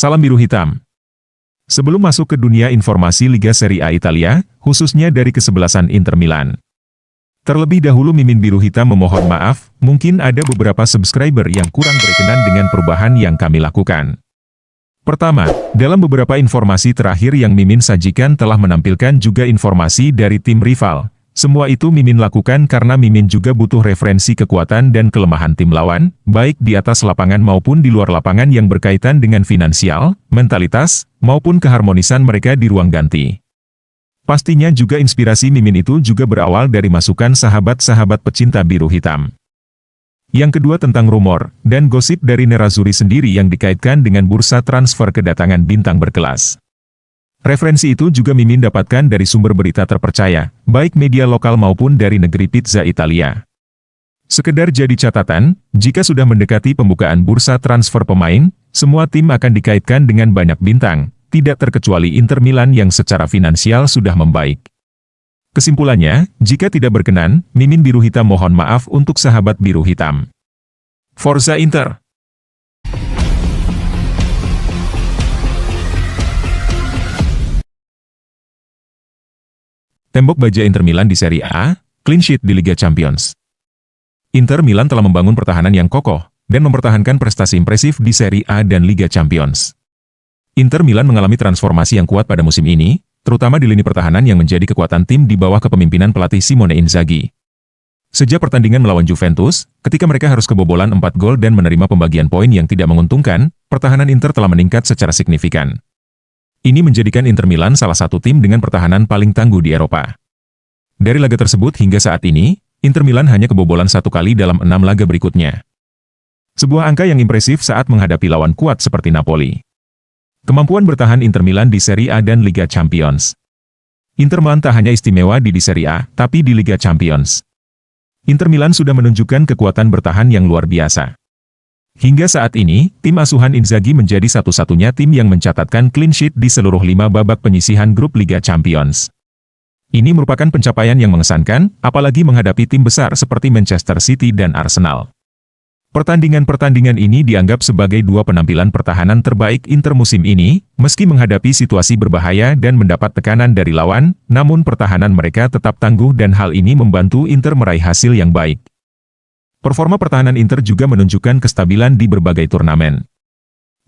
Salam biru hitam. Sebelum masuk ke dunia informasi Liga Serie A Italia, khususnya dari kesebelasan Inter Milan. Terlebih dahulu Mimin Biru Hitam memohon maaf, mungkin ada beberapa subscriber yang kurang berkenan dengan perubahan yang kami lakukan. Pertama, dalam beberapa informasi terakhir yang Mimin sajikan telah menampilkan juga informasi dari tim rival. Semua itu Mimin lakukan karena Mimin juga butuh referensi kekuatan dan kelemahan tim lawan, baik di atas lapangan maupun di luar lapangan yang berkaitan dengan finansial, mentalitas, maupun keharmonisan mereka di ruang ganti. Pastinya juga inspirasi Mimin itu juga berawal dari masukan sahabat-sahabat pecinta biru hitam. Yang kedua tentang rumor dan gosip dari Nerazzurri sendiri yang dikaitkan dengan bursa transfer kedatangan bintang berkelas. Referensi itu juga Mimin dapatkan dari sumber berita terpercaya, baik media lokal maupun dari negeri pizza Italia. Sekedar jadi catatan, jika sudah mendekati pembukaan bursa transfer pemain, semua tim akan dikaitkan dengan banyak bintang, tidak terkecuali Inter Milan yang secara finansial sudah membaik. Kesimpulannya, jika tidak berkenan, Mimin Biru Hitam mohon maaf untuk sahabat biru hitam. Forza Inter! Tembok baja Inter Milan di Serie A, clean sheet di Liga Champions. Inter Milan telah membangun pertahanan yang kokoh, dan mempertahankan prestasi impresif di Serie A dan Liga Champions. Inter Milan mengalami transformasi yang kuat pada musim ini, terutama di lini pertahanan yang menjadi kekuatan tim di bawah kepemimpinan pelatih Simone Inzaghi. Sejak pertandingan melawan Juventus, ketika mereka harus kebobolan 4 gol dan menerima pembagian poin yang tidak menguntungkan, pertahanan Inter telah meningkat secara signifikan. Ini menjadikan Inter Milan salah satu tim dengan pertahanan paling tangguh di Eropa. Dari laga tersebut hingga saat ini, Inter Milan hanya kebobolan 1 kali dalam 6 laga berikutnya. Sebuah angka yang impresif saat menghadapi lawan kuat seperti Napoli. Kemampuan bertahan Inter Milan di Serie A dan Liga Champions. Inter Milan tak hanya istimewa di Serie A, tapi di Liga Champions. Inter Milan sudah menunjukkan kekuatan bertahan yang luar biasa. Hingga saat ini, tim asuhan Inzaghi menjadi satu-satunya tim yang mencatatkan clean sheet di seluruh 5 babak penyisihan grup Liga Champions. Ini merupakan pencapaian yang mengesankan, apalagi menghadapi tim besar seperti Manchester City dan Arsenal. Pertandingan-pertandingan ini dianggap sebagai 2 penampilan pertahanan terbaik Inter musim ini, meski menghadapi situasi berbahaya dan mendapat tekanan dari lawan, namun pertahanan mereka tetap tangguh dan hal ini membantu Inter meraih hasil yang baik. Performa pertahanan Inter juga menunjukkan kestabilan di berbagai turnamen.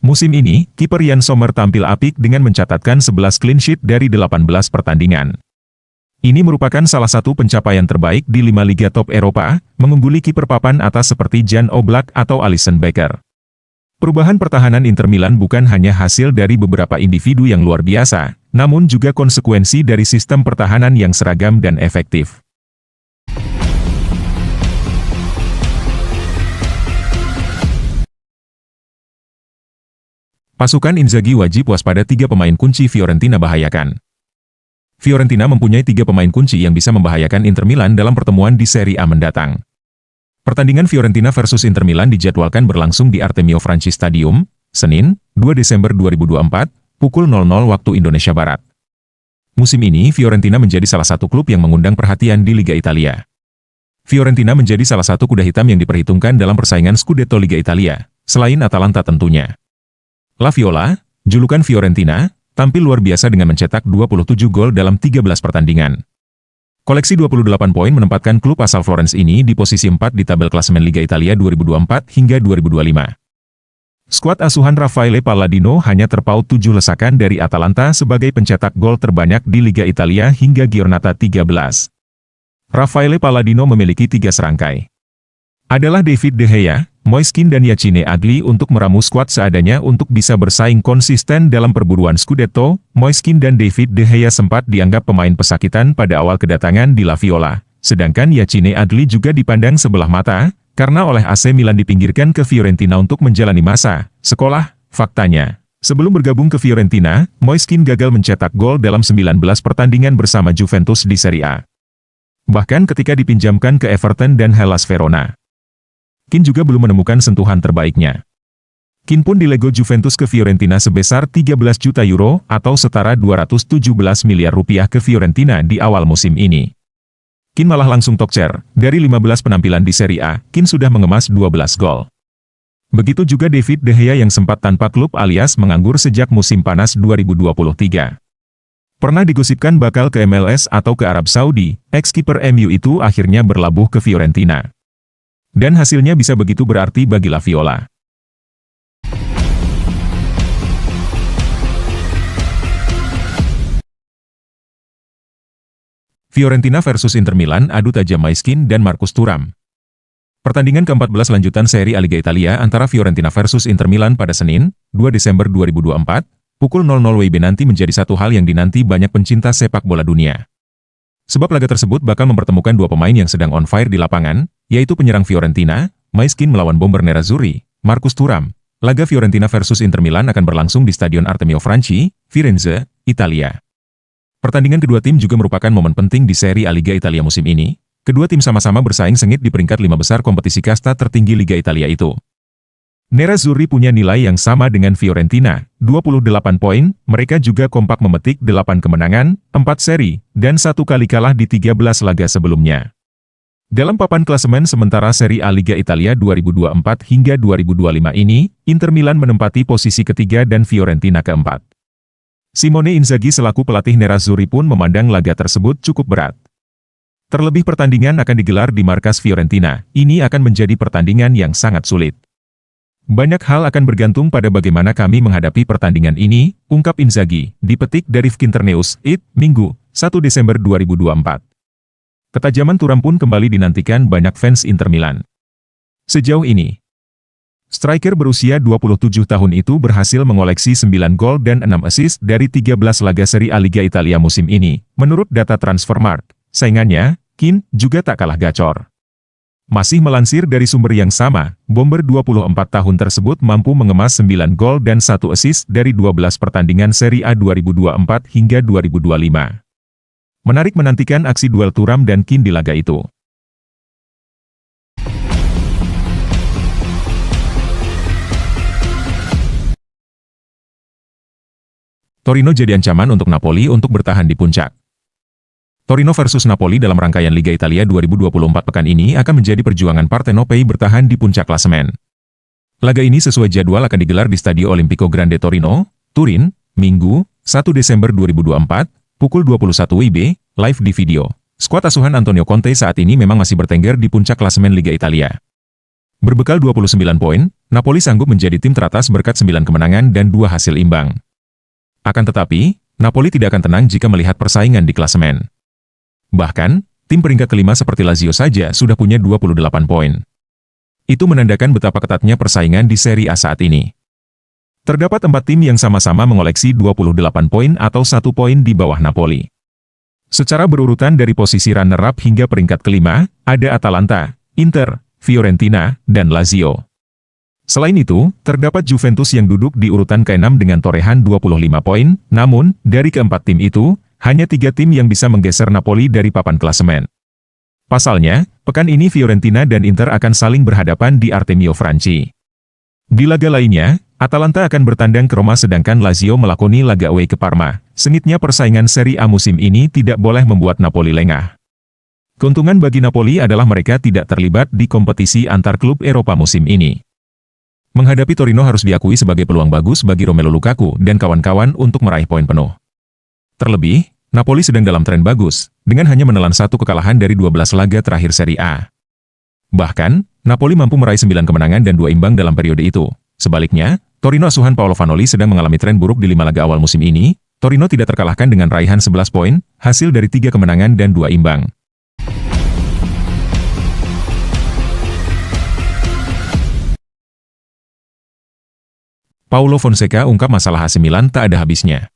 Musim ini, kiper Yann Sommer tampil apik dengan mencatatkan 11 clean sheet dari 18 pertandingan. Ini merupakan salah satu pencapaian terbaik di 5 liga top Eropa, mengungguli kiper papan atas seperti Jan Oblak atau Alisson Becker. Perubahan pertahanan Inter Milan bukan hanya hasil dari beberapa individu yang luar biasa, namun juga konsekuensi dari sistem pertahanan yang seragam dan efektif. Pasukan Inzaghi wajib waspada 3 pemain kunci Fiorentina bahayakan. Fiorentina mempunyai 3 pemain kunci yang bisa membahayakan Inter Milan dalam pertemuan di Serie A mendatang. Pertandingan Fiorentina versus Inter Milan dijadwalkan berlangsung di Artemio Franchi Stadium, Senin, 2 Desember 2024, pukul 00 waktu Indonesia Barat. Musim ini Fiorentina menjadi salah satu klub yang mengundang perhatian di Liga Italia. Fiorentina menjadi salah satu kuda hitam yang diperhitungkan dalam persaingan Scudetto Liga Italia, selain Atalanta tentunya. La Viola, julukan Fiorentina, tampil luar biasa dengan mencetak 27 gol dalam 13 pertandingan. Koleksi 28 poin menempatkan klub asal Florence ini di posisi 4 di tabel klasemen Liga Italia 2024 hingga 2025. Skuad asuhan Raffaele Palladino hanya terpaut 7 lesakan dari Atalanta sebagai pencetak gol terbanyak di Liga Italia hingga Giornata 13. Raffaele Palladino memiliki 3 serangkai. Adalah David De Gea, Moiskin dan Yacine Adli untuk meramu skuad seadanya untuk bisa bersaing konsisten dalam perburuan Scudetto. Moiskin dan David De Gea sempat dianggap pemain pesakitan pada awal kedatangan di La Viola, sedangkan Yacine Adli juga dipandang sebelah mata, karena oleh AC Milan dipinggirkan ke Fiorentina untuk menjalani masa sekolah. Faktanya, sebelum bergabung ke Fiorentina, Moiskin gagal mencetak gol dalam 19 pertandingan bersama Juventus di Serie A. Bahkan ketika dipinjamkan ke Everton dan Hellas Verona, Kean juga belum menemukan sentuhan terbaiknya. Kean pun dilego Juventus ke Fiorentina sebesar 13 juta euro atau setara 217 miliar rupiah ke Fiorentina di awal musim ini. Kean malah langsung tokcer, dari 15 penampilan di Serie A, Kean sudah mengemas 12 gol. Begitu juga David De Gea yang sempat tanpa klub alias menganggur sejak musim panas 2023. Pernah digosipkan bakal ke MLS atau ke Arab Saudi, ex-kiper MU itu akhirnya berlabuh ke Fiorentina. Dan hasilnya bisa begitu berarti bagi La Viola. Fiorentina versus Inter Milan adu tajam Maiskin dan Marcus Thuram. Pertandingan ke-14 lanjutan seri A Liga Italia antara Fiorentina versus Inter Milan pada Senin, 2 Desember 2024, pukul 00 WIB nanti menjadi satu hal yang dinanti banyak pencinta sepak bola dunia. Sebab laga tersebut bakal mempertemukan dua pemain yang sedang on fire di lapangan, yaitu penyerang Fiorentina, Maiskin melawan bomber Nerazzurri, Marcus Thuram. Laga Fiorentina versus Inter Milan akan berlangsung di Stadion Artemio Franchi, Firenze, Italia. Pertandingan kedua tim juga merupakan momen penting di seri A Liga Italia musim ini. Kedua tim sama-sama bersaing sengit di peringkat 5 besar kompetisi kasta tertinggi Liga Italia itu. Nerazzurri punya nilai yang sama dengan Fiorentina, 28 poin, mereka juga kompak memetik 8 kemenangan, 4 seri, dan 1 kali kalah di 13 laga sebelumnya. Dalam papan klasemen sementara seri A Liga Italia 2024 hingga 2025 ini, Inter Milan menempati posisi ketiga dan Fiorentina keempat. Simone Inzaghi selaku pelatih Nerazzurri pun memandang laga tersebut cukup berat. Terlebih pertandingan akan digelar di markas Fiorentina, ini akan menjadi pertandingan yang sangat sulit. Banyak hal akan bergantung pada bagaimana kami menghadapi pertandingan ini, ungkap Inzaghi, dipetik dari Internews, Minggu, 1 Desember 2024. Ketajaman Thuram pun kembali dinantikan banyak fans Inter Milan. Sejauh ini, striker berusia 27 tahun itu berhasil mengoleksi 9 gol dan 6 assist dari 13 laga seri A Liga Italia musim ini, menurut data Transfermarkt. Saingannya, Keane, juga tak kalah gacor. Masih melansir dari sumber yang sama, bomber 24 tahun tersebut mampu mengemas 9 gol dan 1 assist dari 12 pertandingan seri A 2024 hingga 2025. Menarik menantikan aksi duel Thuram dan Keane di laga itu. Torino jadi ancaman untuk Napoli untuk bertahan di puncak. Torino versus Napoli dalam rangkaian Liga Italia 2024 pekan ini akan menjadi perjuangan Partenopei bertahan di puncak klasemen. Laga ini sesuai jadwal akan digelar di Stadio Olimpico Grande Torino, Turin, Minggu, 1 Desember 2024, pukul 21 WIB, live di video. Skuad asuhan Antonio Conte saat ini memang masih bertengger di puncak klasemen Liga Italia. Berbekal 29 poin, Napoli sanggup menjadi tim teratas berkat 9 kemenangan dan 2 hasil imbang. Akan tetapi, Napoli tidak akan tenang jika melihat persaingan di klasemen. Bahkan, tim peringkat kelima seperti Lazio saja sudah punya 28 poin. Itu menandakan betapa ketatnya persaingan di Serie A saat ini. Terdapat 4 tim yang sama-sama mengoleksi 28 poin atau 1 poin di bawah Napoli. Secara berurutan dari posisi runner-up hingga peringkat kelima, ada Atalanta, Inter, Fiorentina, dan Lazio. Selain itu, terdapat Juventus yang duduk di urutan ke-6 dengan torehan 25 poin, namun, dari keempat tim itu, hanya 3 tim yang bisa menggeser Napoli dari papan klasemen. Pasalnya, pekan ini Fiorentina dan Inter akan saling berhadapan di Artemio Franchi. Di laga lainnya, Atalanta akan bertandang ke Roma sedangkan Lazio melakoni laga away ke Parma. Sengitnya persaingan Serie A musim ini tidak boleh membuat Napoli lengah. Keuntungan bagi Napoli adalah mereka tidak terlibat di kompetisi antar klub Eropa musim ini. Menghadapi Torino harus diakui sebagai peluang bagus bagi Romelu Lukaku dan kawan-kawan untuk meraih poin penuh. Terlebih, Napoli sedang dalam tren bagus, dengan hanya menelan 1 kekalahan dari 12 laga terakhir Serie A. Bahkan, Napoli mampu meraih 9 kemenangan dan 2 imbang dalam periode itu. Sebaliknya, Torino asuhan Paolo Vanoli sedang mengalami tren buruk di 5 laga awal musim ini. Torino tidak terkalahkan dengan raihan 11 poin, hasil dari 3 kemenangan dan 2 imbang. Paulo Fonseca ungkap masalah AC Milan tak ada habisnya.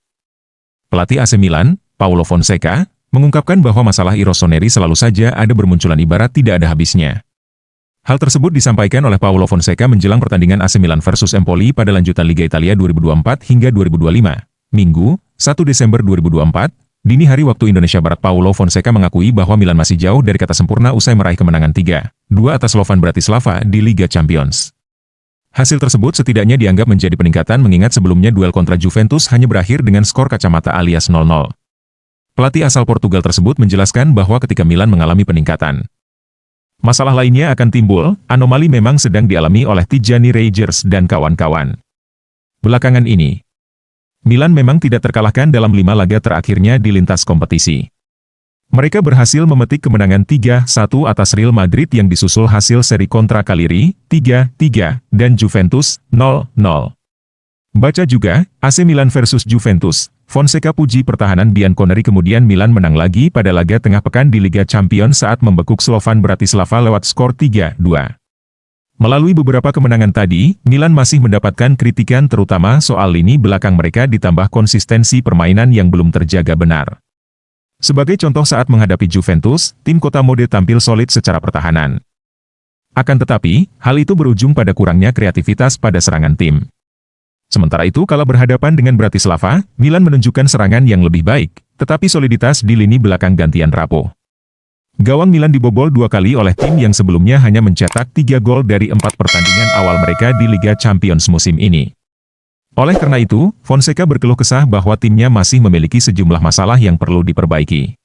Pelatih AC Milan, Paulo Fonseca, mengungkapkan bahwa masalah Rossoneri selalu saja ada bermunculan ibarat tidak ada habisnya. Hal tersebut disampaikan oleh Paulo Fonseca menjelang pertandingan AC Milan versus Empoli pada lanjutan Liga Italia 2024 hingga 2025. Minggu, 1 Desember 2024, dini hari waktu Indonesia Barat. Paulo Fonseca mengakui bahwa Milan masih jauh dari kata sempurna usai meraih kemenangan 3-2 atas Slovan Bratislava di Liga Champions. Hasil tersebut setidaknya dianggap menjadi peningkatan mengingat sebelumnya duel kontra Juventus hanya berakhir dengan skor kacamata alias 0-0. Pelatih asal Portugal tersebut menjelaskan bahwa ketika Milan mengalami peningkatan, Masalah lainnya akan timbul, anomali memang sedang dialami oleh Tijani Rangers dan kawan-kawan. Belakangan ini, Milan memang tidak terkalahkan dalam 5 laga terakhirnya di lintas kompetisi. Mereka berhasil memetik kemenangan 3-1 atas Real Madrid yang disusul hasil seri kontra Cagliari, 3-3, dan Juventus, 0-0. Baca juga, AC Milan versus Juventus. Fonseca puji pertahanan bianconeri, kemudian Milan menang lagi pada laga tengah pekan di Liga Champions saat membekuk Slovan Bratislava lewat skor 3-2. Melalui beberapa kemenangan tadi, Milan masih mendapatkan kritikan terutama soal lini belakang mereka ditambah konsistensi permainan yang belum terjaga benar. Sebagai contoh saat menghadapi Juventus, tim Kota Mode tampil solid secara pertahanan. Akan tetapi, hal itu berujung pada kurangnya kreativitas pada serangan tim. Sementara itu kala berhadapan dengan Bratislava, Milan menunjukkan serangan yang lebih baik, tetapi soliditas di lini belakang gantian rapuh. Gawang Milan dibobol 2 kali oleh tim yang sebelumnya hanya mencetak 3 gol dari 4 pertandingan awal mereka di Liga Champions musim ini. Oleh karena itu, Fonseca berkeluh kesah bahwa timnya masih memiliki sejumlah masalah yang perlu diperbaiki.